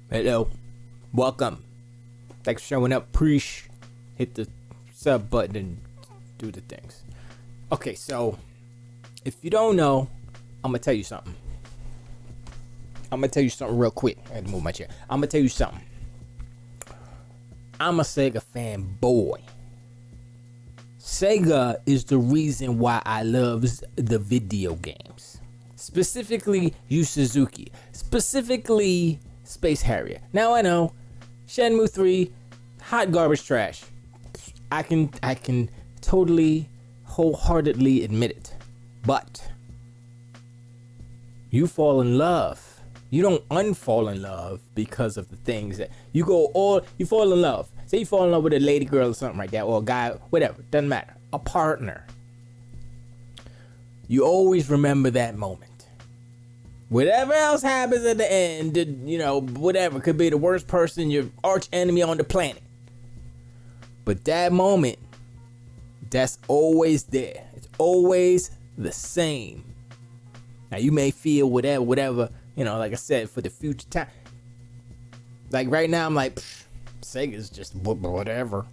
Hello, welcome. Thanks for showing up. Hit the sub button and do the things. Okay, so if you don't know, I'm gonna tell you something. Real quick. I had to move my chair. I'm gonna tell you something. I'm a Sega fanboy. Sega is the reason why I love the video games. Specifically Yu Suzuki. Specifically Space Harrier. Now I know Shenmue 3, hot garbage trash. I can totally wholeheartedly admit it. But you fall in love. You don't unfall in love because of the things that you fall in love. Say you fall in love with a lady girl or something like that, or a guy, whatever, doesn't matter. A partner. You always remember that moment. Whatever else happens at the end, whatever, could be the worst person, your arch enemy on the planet. But that moment, that's always there. It's always the same. Now you may feel whatever, like I said, for the future time. Like right now, I'm like, Sega's just whatever.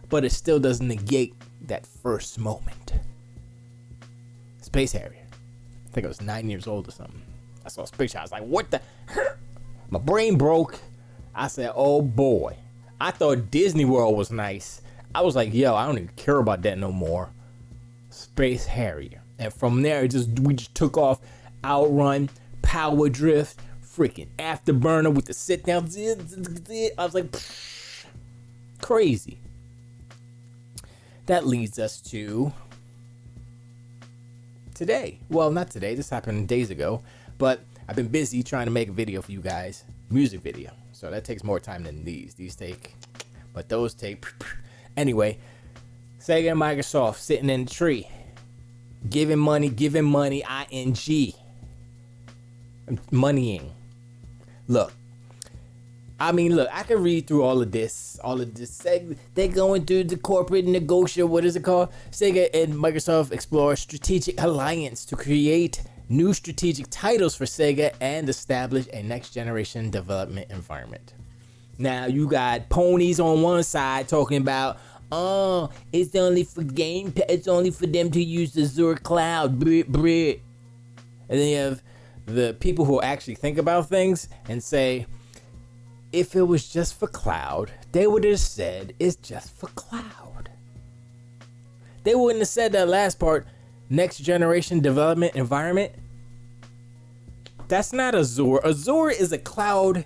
But it still doesn't negate that first moment. Space Harrier. I think I was 9 years old or something. I saw Space Harrier. I was like, what the? My brain broke. I said, oh boy. I thought Disney World was nice. I was like, yo, I don't even care about that no more. Space Harrier. And from there, we just took off. Outrun, Power Drift, freaking Afterburner with the sit down. I was like, crazy. That leads us to today. Well, not today. This happened days ago. But I've been busy trying to make a video for you guys. Music video. So that takes more time than these. But those take. Anyway, Sega and Microsoft sitting in the tree. Giving money, ing. Moneying. Look, I can read through all of this. They're going through the corporate negotiation. What is it called? Sega and Microsoft explore strategic alliance to create new strategic titles for Sega and establish a next generation development environment. Now you got ponies on one side talking about, it's only for it's only for them to use the Azure cloud. And then you have the people who actually think about things and say, if it was just for cloud, they would have said it's just for cloud. They wouldn't have said that last part, next generation development environment. That's not Azure. Azure is a cloud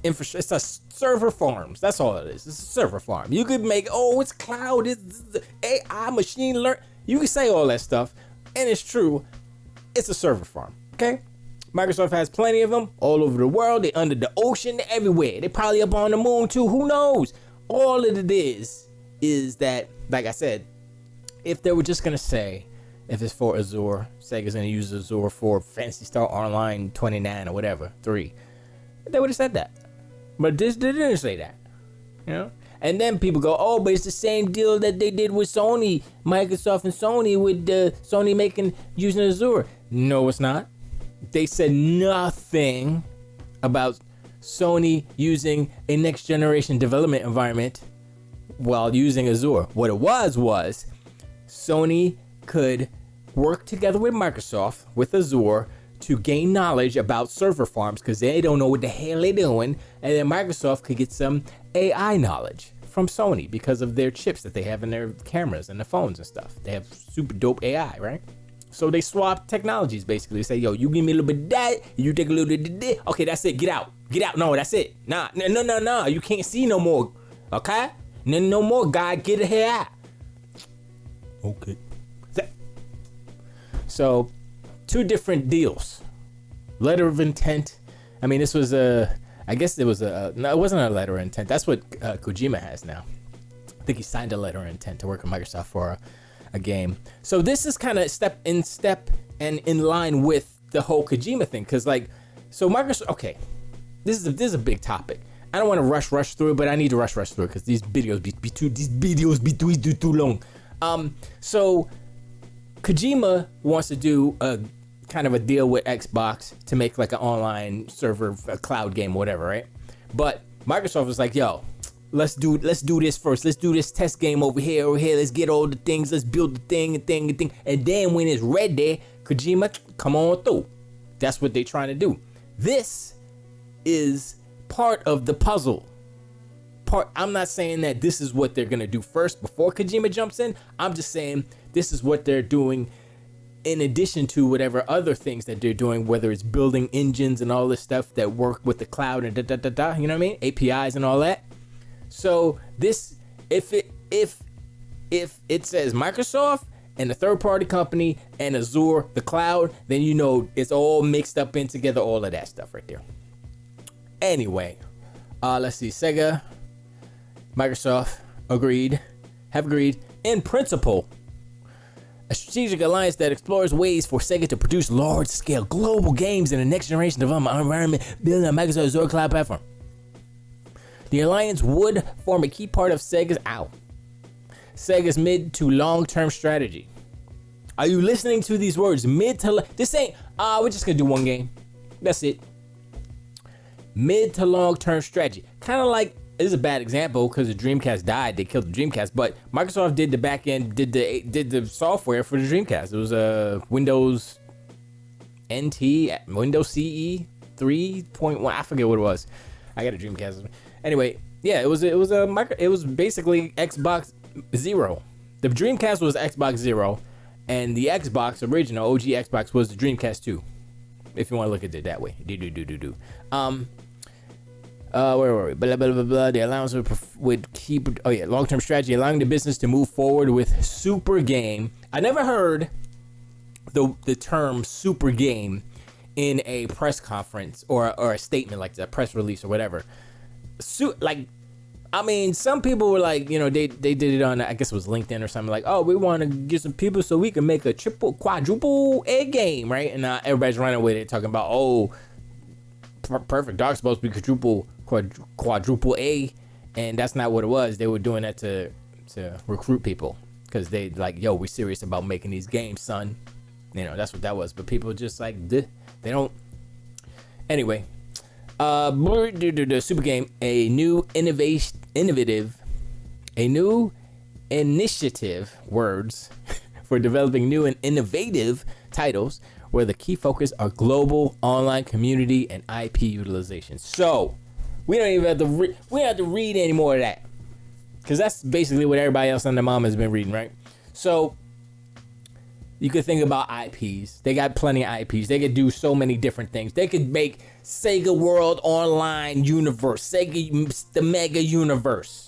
infrastructure. It's a server farms. That's all it is. It's a server farm. You could make, it's cloud, it's AI, machine learning. You can say all that stuff, and it's true. It's a server farm. Okay? Microsoft has plenty of them all over the world. They're under the ocean. They're everywhere. They're probably up on the moon too. Who knows? All it is that, like I said, if they were just going to say, if it's for Azure, Sega's going to use Azure for Phantasy Star Online 29 or whatever, 3. They would have said that. But they didn't say that. And then people go, but it's the same deal that they did with Sony, Microsoft and Sony, with Sony using Azure. No, it's not. They said nothing about Sony using a next generation development environment while using Azure. What it was Sony could work together with Microsoft, with Azure, to gain knowledge about server farms because they don't know what the hell they're doing. And then Microsoft could get some AI knowledge from Sony because of their chips that they have in their cameras and the phones and stuff. They have super dope AI, right? So they swap technologies basically. They say, yo, you give me a little bit of that, you take a little bit of this. Okay, that's it. Get out. No, that's it. Nah. You can't see no more. Okay? No more, guy. Get the hell out. Okay. So, 2 different deals. Letter of intent. I mean, this was I guess it was no, it wasn't a letter of intent. That's what Kojima has now. I think he signed a letter of intent to work with Microsoft for a game. So this is kind of step and in line with the whole Kojima thing. Cause so Microsoft, okay, this is a big topic. I don't want to rush through it, but I need to rush through it because these videos be too long. So Kojima wants to do a kind of a deal with Xbox to make like an online server, a cloud game, whatever, right? But Microsoft was like, yo, let's do this first. Let's do this test game over here. Let's get all the things. Let's build the thing. And then when it's ready, Kojima, come on through. That's what they're trying to do. This is part of the puzzle. I'm not saying that this is what they're going to do first before Kojima jumps in. I'm just saying this is what they're doing in addition to whatever other things that they're doing, whether it's building engines and all this stuff that work with the cloud and you know what I mean? APIs and all that. So this, if it says Microsoft and a third-party company and Azure, the cloud, then you know it's all mixed up in together, all of that stuff right there. Anyway, let's see. SEGA, Microsoft have agreed in principle. A strategic alliance that explores ways for SEGA to produce large-scale global games in the next generation development environment built on Microsoft Azure cloud platform. The alliance would form a key part of Sega's mid to long-term strategy. Are you listening to these words? This ain't, we're just gonna do one game. That's it. Mid to long-term strategy. Kind of like, this is a bad example because the Dreamcast died. They killed the Dreamcast, but Microsoft did the back end, did the software for the Dreamcast. It was a Windows NT, Windows CE 3.1. I forget what it was. I got a Dreamcast. Anyway, yeah, it was basically Xbox Zero. The Dreamcast was Xbox Zero, and the Xbox original OG Xbox was the Dreamcast 2. If you want to look at it that way. Where were we? Blah, blah, blah, blah. The allowance would keep, long-term strategy, allowing the business to move forward with super game. I never heard the term super game in a press conference or a statement like that, press release or whatever. Some people were like, they did it on, I guess it was LinkedIn or something, like, oh, we want to get some people so we can make a quadruple A game, right? And everybody's running with it, talking about, oh, Perfect Dark's supposed to be quadruple A, and that's not what it was. They were doing that to recruit people because they like, yo, we're serious about making these games, son. That's what that was. But people just like, they don't. Anyway, the super game, a new initiative words for developing new and innovative titles, where the key focus are global online community and IP utilization. So we don't even have to read any more of that, because that's basically what everybody else on the mom has been reading, right? So you could think about IPs. They got plenty of IPs. They could do so many different things. They could make Sega World Online Universe, the Mega Universe.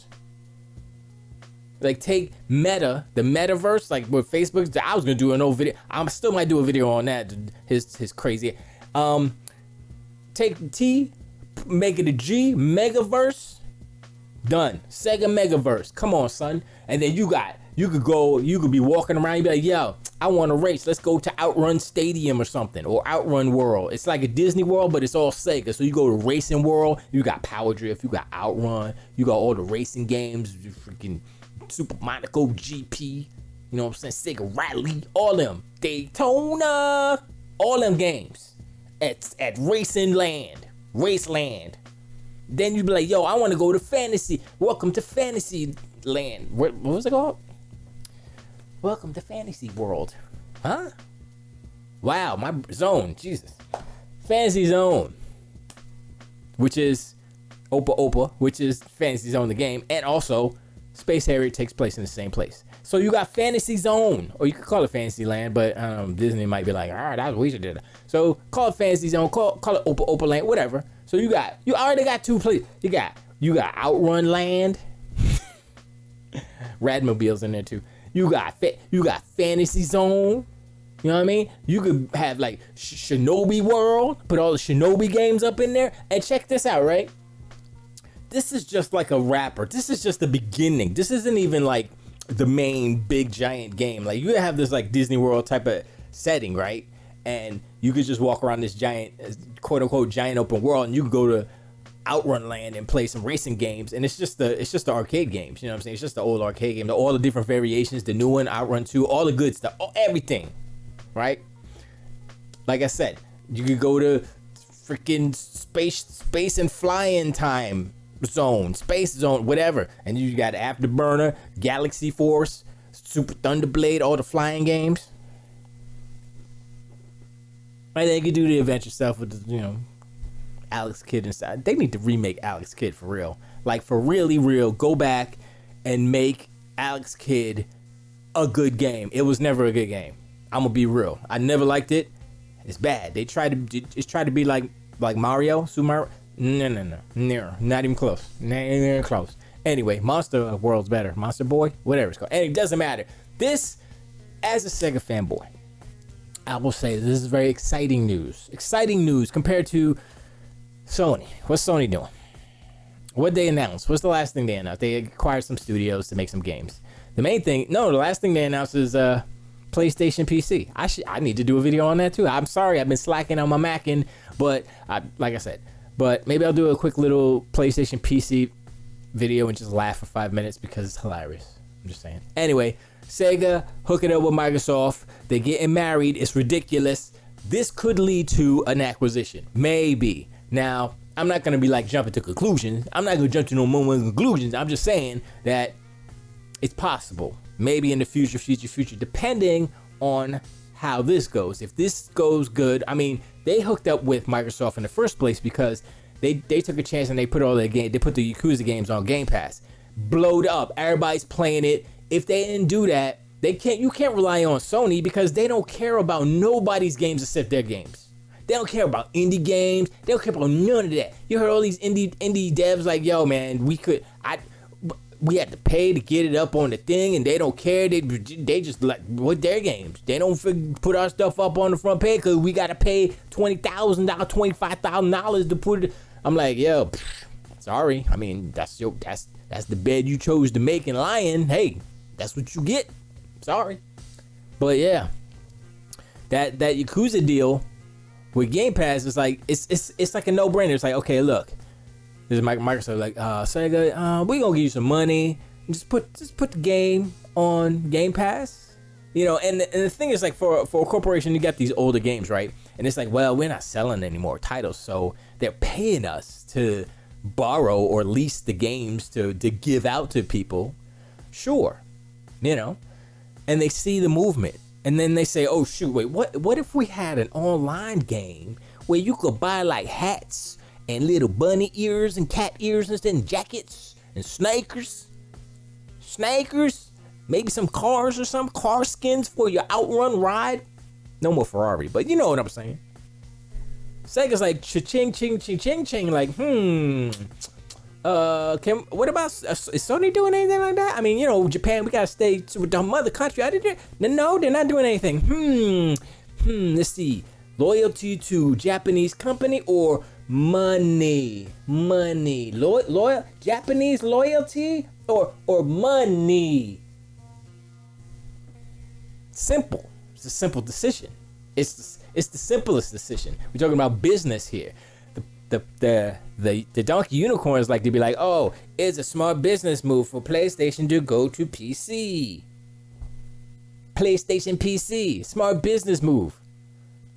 Like take the metaverse, like with Facebook. I was gonna do an old video. I still might do a video on that. His crazy. Take T, make it a G, Megaverse. Done. Sega Megaverse. Come on, son. And then you could be walking around. You be like, yo, I want to race. Let's go to Outrun Stadium or something, or Outrun World. It's like a Disney World, but it's all Sega. So you go to Racing World. You got Power Drift. You got Outrun. You got all the racing games. You freaking Super Monaco GP, you know what I'm saying? Sega Rally, all them. Daytona, all them games at Raceland. Then you be like, yo, I want to go to Fantasy. Welcome to Fantasy Land. What was it called? Welcome to Fantasy World. Huh? Wow, my zone, Jesus. Fantasy Zone, which is Opa, which is Fantasy Zone, the game, and also Space Harrier takes place in the same place. So you got Fantasy Zone, or you could call it Fantasy Land, but Disney might be like, all right, that's what we should do. So call it Fantasy Zone, call it Opa Land, whatever. So you already got two places. You got Outrun Land, Radmobile's in there too. You got Fantasy Zone. You know what I mean? You could have like Shinobi World, put all the Shinobi games up in there, and check this out, right? This is just like a wrapper. This is just the beginning. This isn't even like the main big giant game. Like you have this like Disney World type of setting, right? And you could just walk around this giant, quote unquote, giant open world, and you could go to Outrun Land and play some racing games. And it's just the arcade games. You know what I'm saying? It's just the old arcade game, all the different variations, the new one, Outrun 2, all the good stuff, everything, right? Like I said, you could go to freaking space and flying time zone, space zone, whatever. And you got Afterburner, Galaxy Force, Super Thunderblade, all the flying games. Right, they could do the adventure stuff with the, Alex Kidd inside. They need to remake Alex Kidd for real. Like, for really real, go back and make Alex Kidd a good game. It was never a good game. I'm gonna be real. I never liked it. It's bad. They tried to be like Mario, Super Mario. No, not even close. Not even close. Anyway, Monster World's better. Monster Boy, whatever it's called. And it doesn't matter. This, as a Sega fanboy, I will say this is very exciting news. Exciting news compared to Sony. What's Sony doing? What'd they announce? What's the last thing they announced? They acquired some studios to make some games. The last thing they announced is PlayStation PC. I need to do a video on that too. I'm sorry, I've been slacking on my Mackin', but like I said, but maybe I'll do a quick little PlayStation PC video and just laugh for 5 minutes because it's hilarious. I'm just saying. Anyway, Sega hooking up with Microsoft. They're getting married. It's ridiculous. This could lead to an acquisition. Maybe. Now, I'm not going to be like jumping to conclusions. I'm not going to jump to no more conclusions. I'm just saying that it's possible. Maybe in the future, depending on how this goes. If this goes good, I mean, they hooked up with Microsoft in the first place because they took a chance and they put all their game. They put the Yakuza games on Game Pass. Blowed up. Everybody's playing it. If they didn't do that, you can't rely on Sony because they don't care about nobody's games except their games. They don't care about indie games. They don't care about none of that. You heard all these indie devs like, yo, man, we had to pay to get it up on the thing, and they don't care. They just like with their games. They don't put our stuff up on the front page because we got to pay $20,000, $25,000 to put it. I'm like, yo, sorry. I mean, that's the bed you chose to make and lie in. Hey, that's what you get. Sorry. But yeah, that Yakuza deal with Game Pass is like, it's like a no-brainer. It's like, okay, look, this is Microsoft, like, Sega, we gonna give you some money. Just put the game on Game Pass. And the thing is, like, for a corporation, you got these older games, right? And it's like, well, we're not selling any more titles, so they're paying us to borrow or lease the games to give out to people. Sure. And they see the movement. And then they say, oh, shoot, wait, what if we had an online game where you could buy, like, hats and little bunny ears and cat ears and jackets and snakers, maybe some cars or some car skins for your outrun ride? No more Ferrari, but you know what I'm saying. Sega's like, cha-ching, ching, ching, ching, ching, like, what about, is Sony doing anything like that? I mean, Japan, we gotta stay with the mother country. No, they're not doing anything. Let's see. Loyalty to Japanese company or money? Loyal Japanese loyalty or money? Simple. It's a simple decision. It's the simplest decision. We're talking about business here. The donkey unicorns like to be like, oh, it's a smart business move for PlayStation to go to PC. PlayStation PC, smart business move.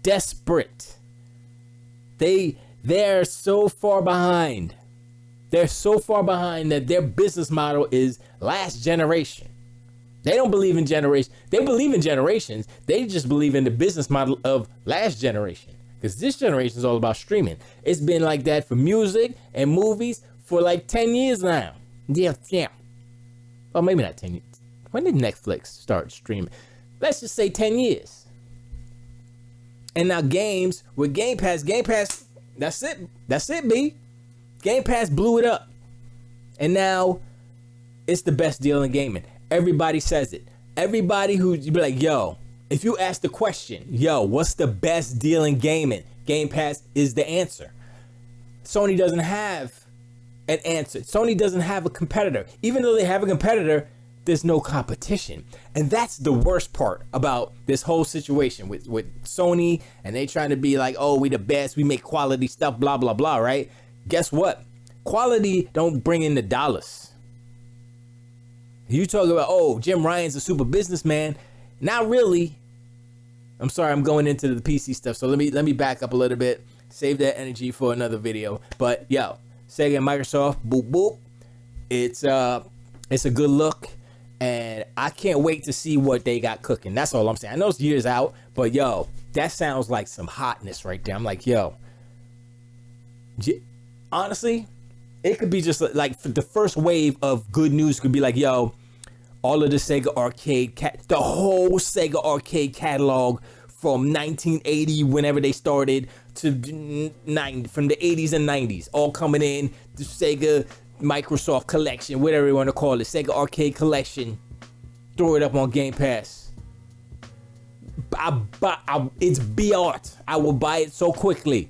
Desperate. They're so far behind. They're so far behind that their business model is last generation. They don't believe in generation. They believe in generations. They just believe in the business model of last generation. Because this generation is all about streaming. It's been like that for music and movies for like 10 years now. Yeah. Well, maybe not 10 years. When did Netflix start streaming? Let's just say 10 years. And now games with Game Pass, that's it, B. Game Pass blew it up. And now it's the best deal in gaming. Everybody says it. Everybody you be like, yo, if you ask the question, yo, what's the best deal in gaming? Game Pass is the answer. Sony doesn't have an answer. Sony doesn't have a competitor. Even though they have a competitor, there's no competition. And that's the worst part about this whole situation with Sony, and they trying to be like, oh, we the best, we make quality stuff, blah, blah, blah, right? Guess what? Quality don't bring in the dollars. You talk about, oh, Jim Ryan's a super businessman. Not really. I'm sorry, I'm going into the PC stuff, so let me back up a little bit, save that energy for another video. But yo, Sega and Microsoft, boop boop. It's a good look, and I can't wait to see what they got cooking. That's all I'm saying. I know it's years out, but yo, that sounds like some hotness right there. I'm like, yo, honestly, it could be just like the first wave of good news could be like, yo, all of the Sega arcade the whole Sega arcade catalog from 1980, whenever they started, to from the 80s and 90s, all coming in. The Sega Microsoft collection, whatever you want to call it, Sega arcade collection. Throw it up on Game Pass. It's beyond. I will buy it so quickly.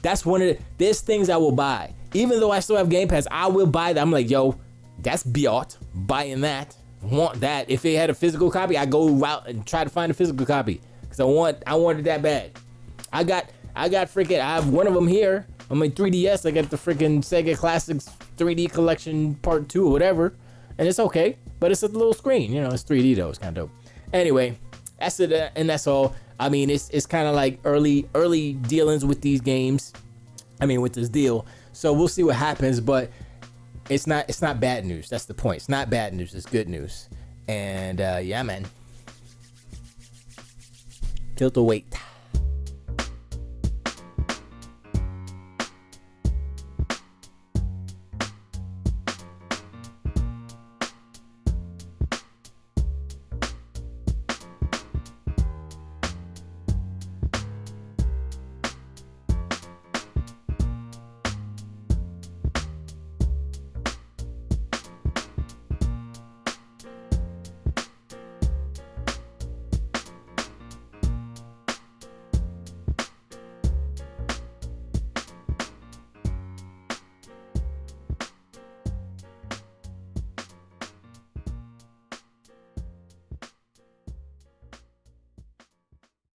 That's one of there's things I will buy. Even though I still have Game Pass, I will buy that. I'm like, yo, that's beyond. Buying that. Want that. If it had a physical copy, I go out and try to find a physical copy. Cause I want it that bad. I got freaking, I have one of them here on my 3DS. I got the freaking Sega Classics 3D Collection Part 2 or whatever. And it's okay, but it's a little screen, you know, it's 3D though, it's kind of dope. Anyway, that's it, and that's all. I mean, it's kind of like early dealings with these games. I mean, with this deal. So we'll see what happens, but it's not bad news. That's the point. It's not bad news. It's good news. And yeah, man. Tilt the weight.